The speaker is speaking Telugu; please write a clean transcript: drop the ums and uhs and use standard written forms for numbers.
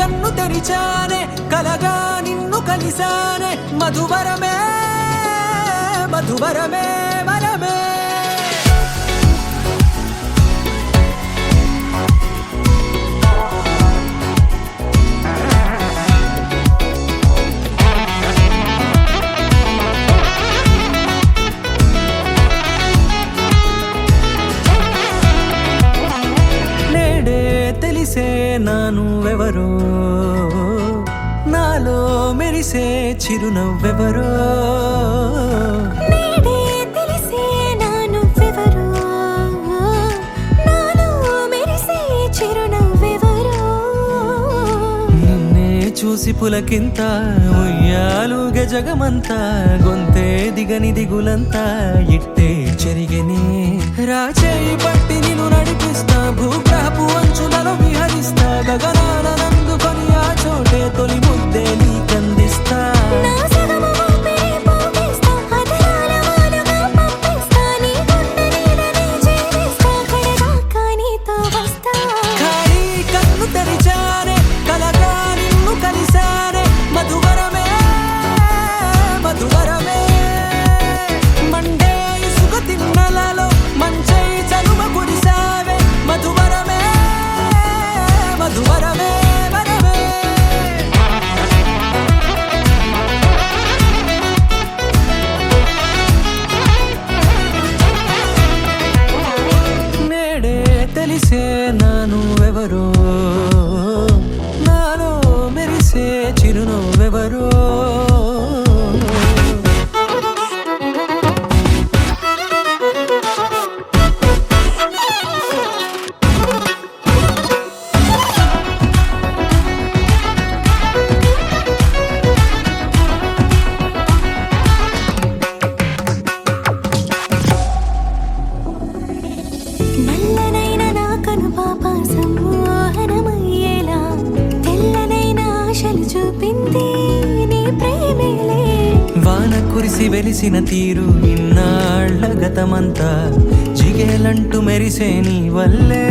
కన్ను తెరిచానే కలగా నిన్ను కలిసానే మధువరమే మధువరమే వరమే తెలిసే నానువెవరో నాలో మెరిసే చిరునవ్వెవరో నేడే తెలిసే నానువెవరో నాలో మెరిసే చిరునవ్వెవరో నిన్నే చూసి పులకింత ఉయ్యాలుగ జగమంతా గొంతే దిగని దిగులంతా ఇట్టే చెరిగెనే రాచేయి పట్టి నిన్ను నడిపిస్తా భూగ్రహపు అంచులలో విహరిస్తా గగనాల నందుకొని ఆ చోటే తొలి ముద్దే నీకందిస్తా నా సగము ఊపిరి పోగిస్తా అధరాల వాలుగా పంపిస్తా నీ గుండె నీడనే చేరిస్తా కడదాకా నీతో వస్తా ఖాళీ కన్ను తెరిచానే కలగా నిన్ను కలిసానే మధువరమే మధువరమే మండే ఇసుక తిన్నలలో మంచై చలువ కురిసావే మధువరమే మధువరమే వరమే నేడే తెలిసే నానువెవరో నాలో మెరిసే చిరునవ్వెవరో నల్లనైన నా కనుపాప సమ్మోహనమయ్యేలా తెల్లనైన ఆశలు చూపింది నీ ప్రేమేలే వాన కురిసి వెలిసిన తీరు ఇన్నాళ్ల గతమంతా జిగేలంటూ మెరిసే నీ వల్లే